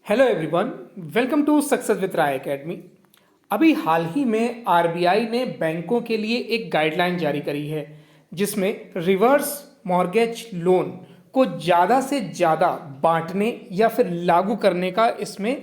Hello everyone, welcome to success with Rai academy. अभी हाल ही में आरबीआई ने बैंकों के लिए एक गाइडलाइन जारी करी है जिसमें रिवर्स मॉर्गेज लोन को ज़्यादा से ज़्यादा बांटने या फिर लागू करने का इसमें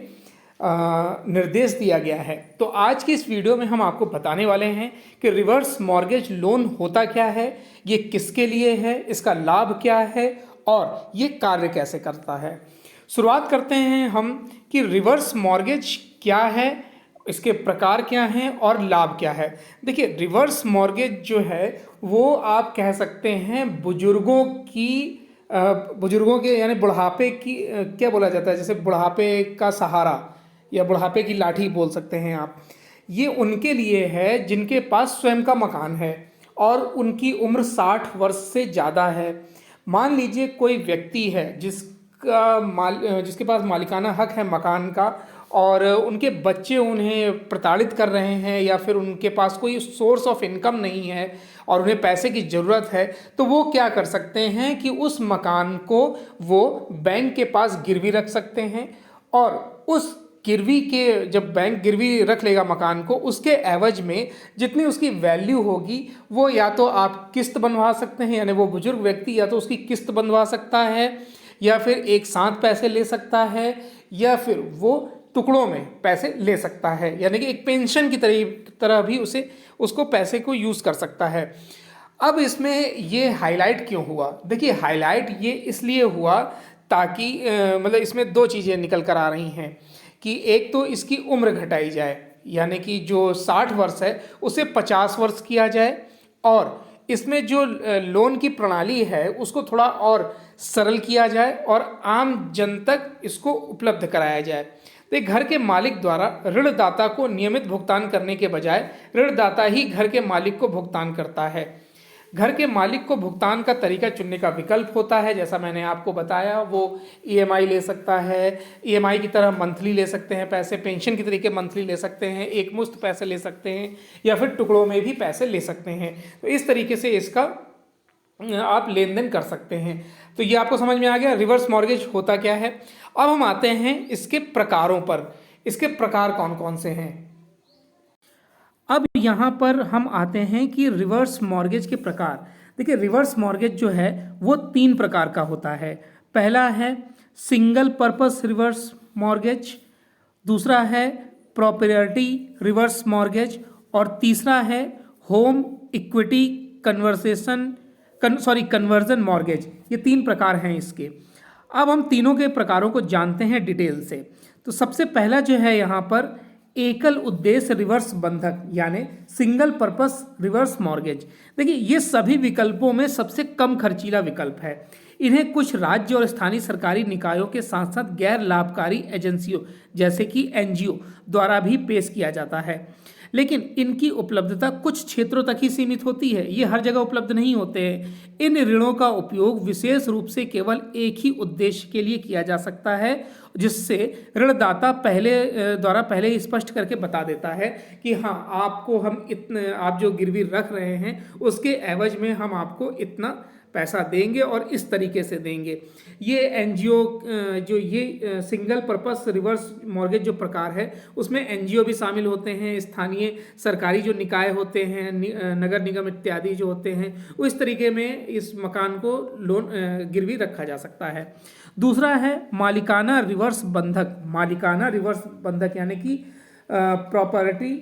निर्देश दिया गया है। तो आज की इस वीडियो में हम आपको बताने वाले हैं कि रिवर्स मॉर्गेज लोन होता क्या है, ये किसके लिए है, इसका लाभ क्या है और ये कार्य कैसे करता है। शुरुआत करते हैं हम कि रिवर्स मॉर्गेज क्या है, इसके प्रकार क्या हैं और लाभ क्या है। देखिए, रिवर्स मॉर्गेज जो है वो आप कह सकते हैं बुजुर्गों के यानी बुढ़ापे की क्या बोला जाता है, जैसे बुढ़ापे का सहारा या बुढ़ापे की लाठी बोल सकते हैं आप। ये उनके लिए है जिनके पास स्वयं का मकान है और उनकी उम्र 60 वर्ष से ज़्यादा है। मान लीजिए कोई व्यक्ति है जिसके पास मालिकाना हक है मकान का और उनके बच्चे उन्हें प्रताड़ित कर रहे हैं या फिर उनके पास कोई सोर्स ऑफ इनकम नहीं है और उन्हें पैसे की ज़रूरत है, तो वो क्या कर सकते हैं कि उस मकान को वो बैंक के पास गिरवी रख सकते हैं और उस गिरवी के जब बैंक गिरवी रख लेगा मकान को, उसके एवज में जितनी उसकी वैल्यू होगी वो या तो आप किस्त बनवा सकते हैं, यानी वो बुजुर्ग व्यक्ति या तो उसकी किस्त बनवा सकता है या फिर एक साथ पैसे ले सकता है या फिर वो टुकड़ों में पैसे ले सकता है, यानी कि एक पेंशन की तरह भी उसको पैसे को यूज़ कर सकता है। अब इसमें ये हाईलाइट क्यों हुआ? देखिए, हाईलाइट ये इसलिए हुआ ताकि मतलब इसमें दो चीज़ें निकल कर आ रही हैं कि एक तो इसकी उम्र घटाई जाए, यानी कि जो 60 वर्ष है उसे 50 वर्ष किया जाए और इसमें जो लोन की प्रणाली है उसको थोड़ा और सरल किया जाए और आम जन तक इसको उपलब्ध कराया जाए। तो घर के मालिक द्वारा ऋणदाता को नियमित भुगतान करने के बजाय ऋणदाता ही घर के मालिक को भुगतान करता है। घर के मालिक को भुगतान का तरीका चुनने का विकल्प होता है, जैसा मैंने आपको बताया। वो ईएमआई ले सकता है, ईएमआई की तरह मंथली ले सकते हैं पैसे, पेंशन के तरीके मंथली ले सकते हैं, एक मुश्त पैसे ले सकते हैं या फिर टुकड़ों में भी पैसे ले सकते हैं। तो इस तरीके से इसका आप लेन देन कर सकते हैं। तो ये आपको समझ में आ गया रिवर्स मॉर्गेज होता क्या है। अब हम आते हैं इसके प्रकारों पर। इसके प्रकार कौन कौन से हैं। अब यहाँ पर हम आते हैं कि रिवर्स मॉर्गेज के प्रकार। देखिए, रिवर्स मॉर्गेज जो है वो 3 प्रकार का होता है। पहला है सिंगल पर्पस रिवर्स मॉर्गेज, दूसरा है प्रॉपर्टी रिवर्स मॉर्गेज और तीसरा है होम इक्विटी कन्वर्जन मॉर्गेज। ये 3 प्रकार हैं इसके। अब हम तीनों के प्रकारों को जानते हैं डिटेल से। तो सबसे पहला जो है यहाँ पर एकल उद्देश्य रिवर्स बंधक यानी सिंगल पर्पस रिवर्स मॉर्गेज। देखिए, ये सभी विकल्पों में सबसे कम खर्चीला विकल्प है। इन्हें कुछ राज्य और स्थानीय सरकारी निकायों के साथ साथ गैर लाभकारी एजेंसियों जैसे कि एनजीओ द्वारा भी पेश किया जाता है, लेकिन इनकी उपलब्धता कुछ क्षेत्रों तक ही सीमित होती है। ये हर जगह उपलब्ध नहीं होते हैं। इन ऋणों का उपयोग विशेष रूप से केवल एक ही उद्देश्य के लिए किया जा सकता है, जिससे ऋणदाता पहले ही स्पष्ट करके बता देता है कि हाँ, आप जो गिरवी रख रहे हैं उसके एवज में हम आपको इतना पैसा देंगे और इस तरीके से देंगे। ये एनजीओ जो ये सिंगल पर्पस रिवर्स मॉर्गेज जो प्रकार है उसमें एनजीओ भी शामिल होते हैं, स्थानीय सरकारी जो निकाय होते हैं, नगर निगम इत्यादि जो होते हैं, उस तरीके में इस मकान को लोन गिरवी रखा जा सकता है। दूसरा है मालिकाना रिवर्स बंधक। मालिकाना रिवर्स बंधक यानी कि प्रॉपर्टी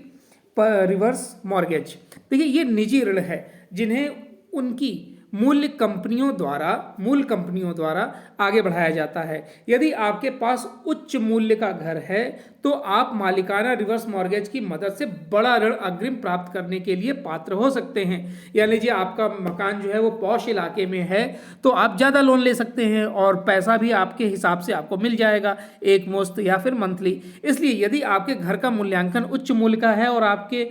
रिवर्स मॉर्गेज। देखिए, ये निजी ऋण है जिन्हें उनकी मूल कंपनियों द्वारा आगे बढ़ाया जाता है। यदि आपके पास उच्च मूल्य का घर है तो आप मालिकाना रिवर्स मॉर्गेज की मदद से बड़ा ऋण अग्रिम प्राप्त करने के लिए पात्र हो सकते हैं। यानी लीजिए, आपका मकान जो है वो पॉश इलाके में है तो आप ज़्यादा लोन ले सकते हैं और पैसा भी आपके हिसाब से आपको मिल जाएगा, एक मुश्त या फिर मंथली। इसलिए यदि आपके घर का मूल्यांकन उच्च मूल्य का है और आपके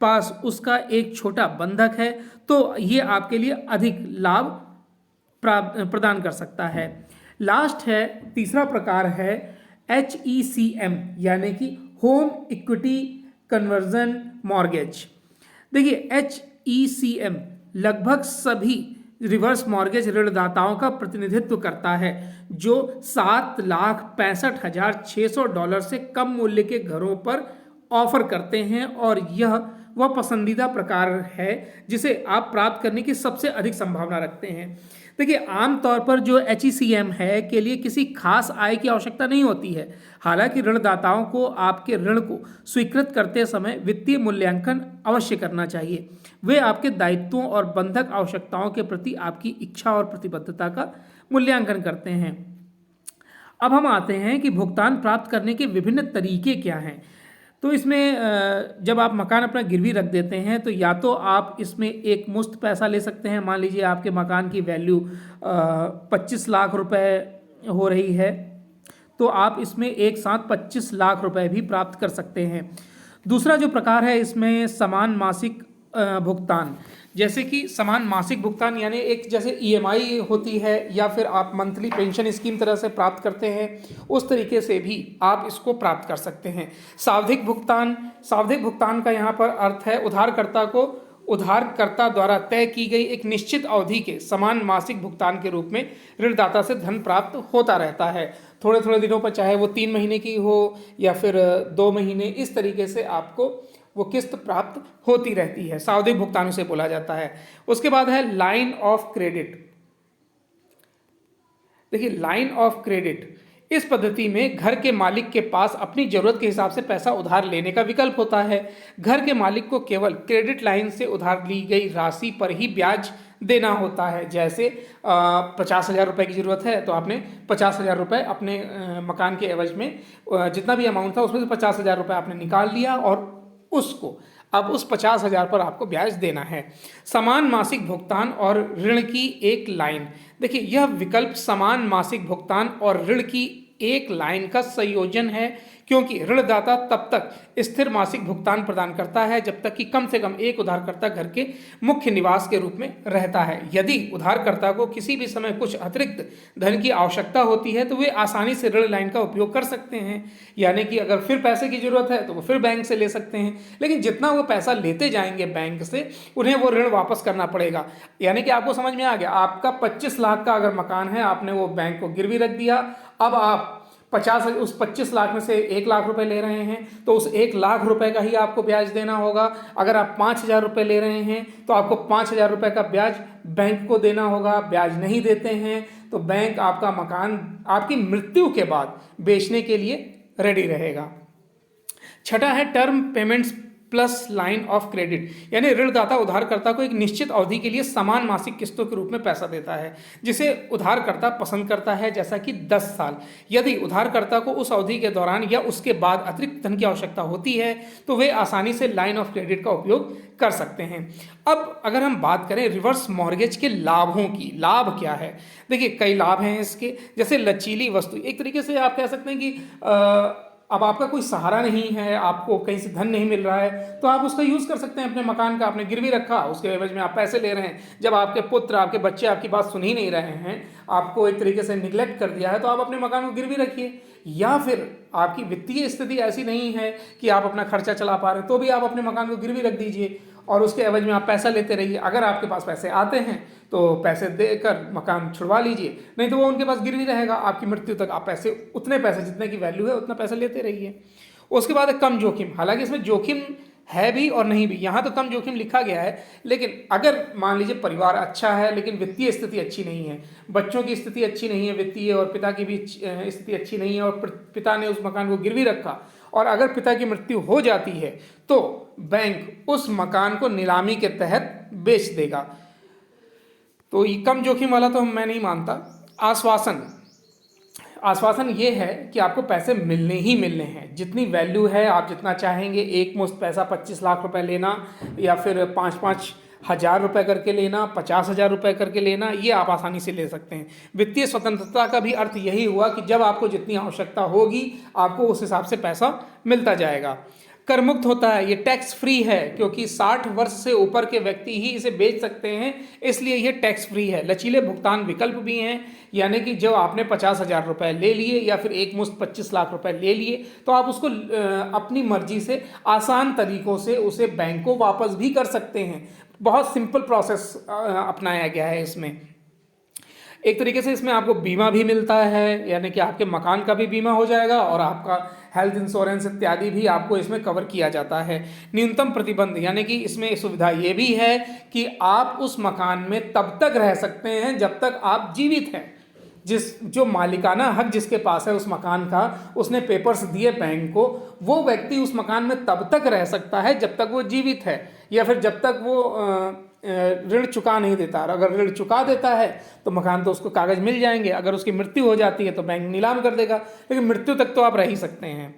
पास उसका एक छोटा बंधक है तो ये आपके लिए अधिक लाभ प्रदान कर सकता है। लास्ट है, तीसरा प्रकार है HECM यानी कि होम इक्विटी कन्वर्जन मॉर्गेज। देखिए, HECM लगभग सभी रिवर्स मॉर्गेज ऋणदाताओं का प्रतिनिधित्व करता है जो $7,65,600 से कम मूल्य के घरों पर ऑफर करते हैं, और यह वह पसंदीदा प्रकार है जिसे आप प्राप्त करने की सबसे अधिक संभावना रखते हैं। देखिए, आमतौर पर जो HECM है के लिए किसी खास आय की आवश्यकता नहीं होती है। हालांकि ऋणदाताओं को आपके ऋण को स्वीकृत करते समय वित्तीय मूल्यांकन अवश्य करना चाहिए। वे आपके दायित्वों और बंधक आवश्यकताओं के प्रति आपकी इच्छा और प्रतिबद्धता का मूल्यांकन करते हैं। अब हम आते हैं कि भुगतान प्राप्त करने के विभिन्न तरीके क्या हैं। तो इसमें जब आप मकान अपना गिरवी रख देते हैं तो या तो आप इसमें एक मुश्त पैसा ले सकते हैं। मान लीजिए आपके मकान की वैल्यू 25 लाख रुपए हो रही है, तो आप इसमें एक साथ 25 लाख रुपए भी प्राप्त कर सकते हैं। दूसरा जो प्रकार है, इसमें समान मासिक भुगतान, जैसे कि समान मासिक भुगतान यानी एक जैसे EMI होती है या फिर आप मंथली पेंशन स्कीम तरह से प्राप्त करते हैं, उस तरीके से भी आप इसको प्राप्त कर सकते हैं। सावधिक भुगतान का यहाँ पर अर्थ है उधारकर्ता द्वारा तय की गई एक निश्चित अवधि के समान मासिक भुगतान के रूप में ऋणदाता से धन प्राप्त होता रहता है। थोड़े थोड़े दिनों पर, चाहे वो 3 महीने की हो या फिर 2 महीने, इस तरीके से आपको वो किस्त प्राप्त होती रहती है। सावधिक भुगतान उसे बोला जाता है। उसके बाद है लाइन ऑफ क्रेडिट। देखिए, लाइन ऑफ क्रेडिट, इस पद्धति में घर के मालिक के पास अपनी जरूरत के हिसाब से पैसा उधार लेने का विकल्प होता है। घर के मालिक को केवल क्रेडिट लाइन से उधार ली गई राशि पर ही ब्याज देना होता है। जैसे 50,000 रुपये की ज़रूरत है तो आपने 50,000 रुपये अपने मकान के एवज में, जितना भी अमाउंट था उसमें से 50,000 रुपये आपने निकाल लिया और उसको अब उस 50,000 पर आपको ब्याज देना है। समान मासिक भुगतान और ऋण की एक लाइन। देखिए, यह विकल्प समान मासिक भुगतान और ऋण की एक लाइन का संयोजन है, क्योंकि ऋणदाता तब तक स्थिर मासिक भुगतान प्रदान करता है जब तक कि कम से कम एक उधारकर्ता घर के मुख्य निवास के रूप में रहता है। यदि उधारकर्ता को किसी भी समय कुछ अतिरिक्त धन की आवश्यकता होती है तो वे आसानी से ऋण लाइन का उपयोग कर सकते हैं। यानी कि अगर फिर पैसे की जरूरत है तो वो फिर बैंक से ले सकते हैं, लेकिन जितना वो पैसा लेते जाएंगे बैंक से, उन्हें वो ऋण वापस करना पड़ेगा। यानी कि आपको समझ में आ गया, आपका 25 लाख का अगर मकान है, आपने वो बैंक को गिरवी रख दिया, अब आप उस 25 लाख में से 1 लाख रुपए ले रहे हैं तो उस 1 लाख रुपए का ही आपको ब्याज देना होगा। अगर आप 5,000 रुपये ले रहे हैं तो आपको 5,000 रुपये का ब्याज बैंक को देना होगा। ब्याज नहीं देते हैं तो बैंक आपका मकान आपकी मृत्यु के बाद बेचने के लिए रेडी रहेगा। छठा है term payments plus line of credit, यानी ऋणदाता उधारकर्ता को एक निश्चित अवधि के लिए समान मासिक किस्तों के रूप में पैसा देता है जिसे उधारकर्ता पसंद करता है, जैसा कि 10 साल। यदि उधारकर्ता को उस अवधि के दौरान या उसके बाद अतिरिक्त धन की आवश्यकता होती है तो वे आसानी से लाइन ऑफ क्रेडिट का उपयोग कर सकते हैं। अब अगर हम बात करें रिवर्स मॉर्गेज के लाभों की, लाभ क्या है? देखिए, कई लाभ हैं इसके, जैसे लचीली वस्तु। एक तरीके से आप कह सकते हैं कि अब आपका कोई सहारा नहीं है, आपको कहीं से धन नहीं मिल रहा है, तो आप उसका यूज़ कर सकते हैं। अपने मकान का आपने गिरवी रखा, उसके एवज में आप पैसे ले रहे हैं। जब आपके पुत्र, आपके बच्चे आपकी बात सुन ही नहीं रहे हैं, आपको एक तरीके से निगलेक्ट कर दिया है, तो आप अपने मकान को गिरवी रखिए। या फिर आपकी वित्तीय स्थिति ऐसी नहीं है कि आप अपना खर्चा चला पा रहे हैं, तो भी आप अपने मकान को गिरवी रख दीजिए और उसके एवज में आप पैसा लेते रहिए। अगर आपके पास पैसे आते हैं तो पैसे देकर मकान छुड़वा लीजिए, नहीं तो वो उनके पास गिरवी रहेगा। आपकी मृत्यु तक आप पैसे, उतने पैसे जितने की वैल्यू है उतना पैसा लेते रहिए। उसके बाद कम जोखिम। हालांकि इसमें जोखिम है भी और नहीं भी। यहाँ तो कम जोखिम लिखा गया है, लेकिन अगर मान लीजिए परिवार अच्छा है लेकिन वित्तीय स्थिति अच्छी नहीं है, बच्चों की स्थिति अच्छी नहीं है वित्तीय, और पिता की भी स्थिति अच्छी नहीं है, और पिता ने उस मकान को गिरवी रखा और अगर पिता की मृत्यु हो जाती है तो बैंक उस मकान को नीलामी के तहत बेच देगा। तो ये कम जोखिम वाला तो मैं नहीं मानता। आश्वासन ये है कि आपको पैसे मिलने ही मिलने हैं, जितनी वैल्यू है आप जितना चाहेंगे, एक मुश्त पैसा 25 लाख रुपए लेना या फिर 5-5 हज़ार रुपये करके लेना, 50,000 रुपये करके लेना, ये आप आसानी से ले सकते हैं। वित्तीय स्वतंत्रता का भी अर्थ यही हुआ कि जब आपको जितनी आवश्यकता होगी आपको उस हिसाब से पैसा मिलता जाएगा। कर मुक्त होता है, ये टैक्स फ्री है, क्योंकि 60 वर्ष से ऊपर के व्यक्ति ही इसे बेच सकते हैं, इसलिए ये टैक्स फ्री है। लचीले भुगतान विकल्प भी हैं, यानी कि जो आपने 50,000 रुपये ले लिए या फिर एक मुश्त 25 लाख रुपए ले लिए, तो आप उसको अपनी मर्जी से आसान तरीक़ों से उसे बैंक को वापस भी कर सकते हैं। बहुत सिंपल प्रोसेस अपनाया गया है इसमें। एक तरीके से इसमें आपको बीमा भी मिलता है, यानी कि आपके मकान का भी बीमा हो जाएगा और आपका हेल्थ इंश्योरेंस इत्यादि भी आपको इसमें कवर किया जाता है। न्यूनतम प्रतिबंध, यानी कि इसमें सुविधा ये भी है कि आप उस मकान में तब तक रह सकते हैं जब तक आप जीवित हैं। जो मालिकाना हक जिसके पास है उस मकान का, उसने पेपर्स दिए बैंक को, वो व्यक्ति उस मकान में तब तक रह सकता है जब तक वो जीवित है, या फिर जब तक वो ऋण चुका नहीं देता। और अगर ऋण चुका देता है तो मकान तो उसको कागज़ मिल जाएंगे, अगर उसकी मृत्यु हो जाती है तो बैंक नीलाम कर देगा, लेकिन मृत्यु तक तो आप रह ही सकते हैं।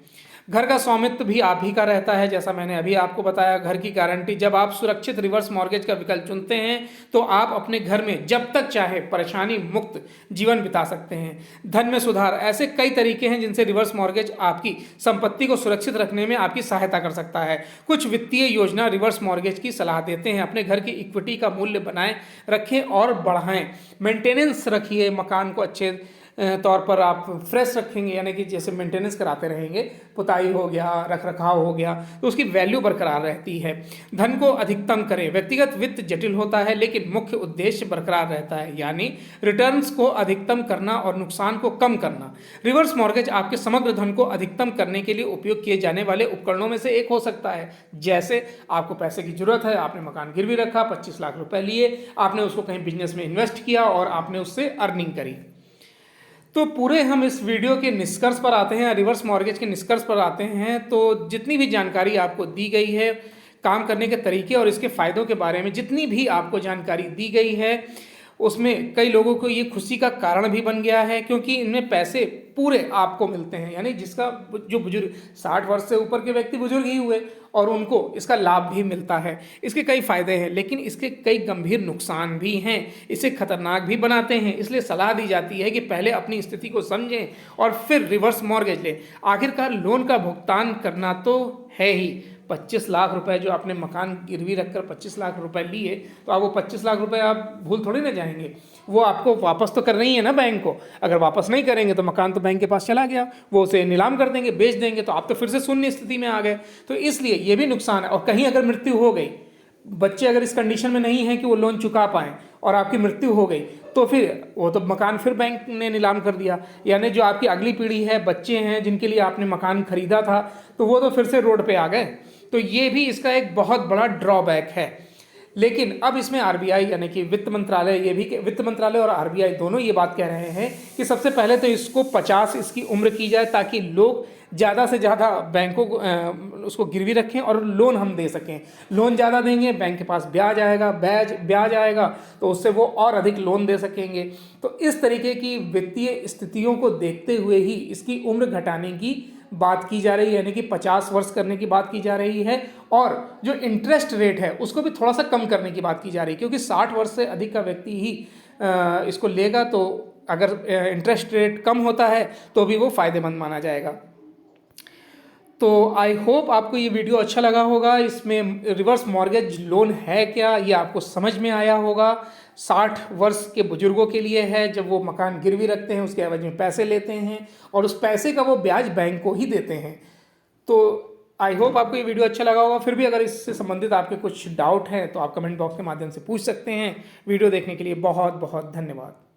घर का स्वामित्व भी आप ही का रहता है, जैसा मैंने अभी आपको बताया। घर की गारंटी, जब आप सुरक्षित रिवर्स मॉर्गेज का विकल्प चुनते हैं तो आप अपने घर में जब तक चाहे परेशानी मुक्त जीवन बिता सकते हैं। धन में सुधार, ऐसे कई तरीके हैं जिनसे रिवर्स मॉर्गेज आपकी संपत्ति को सुरक्षित रखने में आपकी सहायता कर सकता है। कुछ वित्तीय योजना रिवर्स मॉर्गेज की सलाह देते हैं। अपने घर की इक्विटी का मूल्य बनाए रखें और बढ़ाएं। मेंटेनेंस रखिए, मकान को अच्छे तौर पर आप फ्रेश रखेंगे, यानी कि जैसे मेंटेनेंस कराते रहेंगे, पुताई हो गया, रख रखाव हो गया, तो उसकी वैल्यू बरकरार रहती है। धन को अधिकतम करें। व्यक्तिगत वित्त जटिल होता है लेकिन मुख्य उद्देश्य बरकरार रहता है, यानी रिटर्न्स को अधिकतम करना और नुकसान को कम करना। रिवर्स मॉर्गेज आपके समग्र धन को अधिकतम करने के लिए उपयोग किए जाने वाले उपकरणों में से एक हो सकता है। जैसे आपको पैसे की जरूरत है, आपने मकान गिरवी रखा, 25 लाख रुपए लिए, आपने उसको कहीं बिजनेस में इन्वेस्ट किया और आपने उससे अर्निंग करी। तो पूरे हम इस वीडियो के निष्कर्ष पर आते हैं, रिवर्स मॉर्गेज के निष्कर्ष पर आते हैं। तो जितनी भी जानकारी आपको दी गई है, काम करने के तरीके और इसके फ़ायदों के बारे में जितनी भी आपको जानकारी दी गई है, उसमें कई लोगों को ये खुशी का कारण भी बन गया है, क्योंकि इनमें पैसे पूरे आपको मिलते हैं। यानी जिसका जो बुजुर्ग 60 वर्ष से ऊपर के व्यक्ति बुजुर्ग ही हुए और उनको इसका लाभ भी मिलता है। इसके कई फायदे हैं, लेकिन इसके कई गंभीर नुकसान भी हैं, इसे खतरनाक भी बनाते हैं। इसलिए सलाह दी जाती है कि पहले अपनी स्थिति को समझें और फिर रिवर्स मॉर्गेज लें। आखिरकार लोन का भुगतान करना तो है ही। 25 लाख रुपए जो आपने मकान गिरवी रखकर 25 लाख रुपए लिए, तो आप वो 25 लाख रुपए आप भूल थोड़ी ना जाएंगे, वो आपको वापस तो करना ही है ना बैंक को। अगर वापस नहीं करेंगे तो मकान तो बैंक के पास चला गया, वो उसे नीलाम कर देंगे, बेच देंगे, तो आप तो फिर से शून्य स्थिति में आ गए। तो इसलिए ये भी नुकसान है। और कहीं अगर मृत्यु हो गई, बच्चे अगर इस कंडीशन में नहीं है कि वो लोन चुका पाएँ और आपकी मृत्यु हो गई, तो फिर वो तो मकान फिर बैंक ने नीलाम कर दिया। यानी जो आपकी अगली पीढ़ी है, बच्चे हैं जिनके लिए आपने मकान खरीदा था, तो वो तो फिर से रोड पे आ गए। तो ये भी इसका एक बहुत बड़ा ड्रॉबैक है। लेकिन अब इसमें आरबीआई यानी कि वित्त मंत्रालय, ये भी वित्त मंत्रालय और आरबीआई दोनों ये बात कह रहे हैं कि सबसे पहले तो इसको 50 इसकी उम्र की जाए, ताकि लोग ज़्यादा से ज़्यादा बैंकों को उसको गिरवी रखें और लोन हम दे सकें। लोन ज़्यादा देंगे, बैंक के पास ब्याज आएगा, ब्याज आएगा, तो उससे वो और अधिक लोन दे सकेंगे। तो इस तरीके की वित्तीय स्थितियों को देखते हुए ही इसकी उम्र घटाने की बात की जा रही है, यानी कि 50 वर्ष करने की बात की जा रही है। और जो इंटरेस्ट रेट है उसको भी थोड़ा सा कम करने की बात की जा रही है, क्योंकि 60 वर्ष से अधिक का व्यक्ति ही इसको लेगा, तो अगर इंटरेस्ट रेट कम होता है तो भी वो फ़ायदेमंद माना जाएगा। तो आई होप आपको ये वीडियो अच्छा लगा होगा। इसमें रिवर्स मॉर्गेज लोन है क्या, ये आपको समझ में आया होगा। 60 वर्ष के बुजुर्गों के लिए है, जब वो मकान गिरवी रखते हैं, उसके एवज में पैसे लेते हैं और उस पैसे का वो ब्याज बैंक को ही देते हैं। तो आई होप आपको ये वीडियो अच्छा लगा होगा। फिर भी अगर इससे संबंधित आपके कुछ डाउट हैं तो आप कमेंट बॉक्स के माध्यम से पूछ सकते हैं। वीडियो देखने के लिए बहुत बहुत धन्यवाद।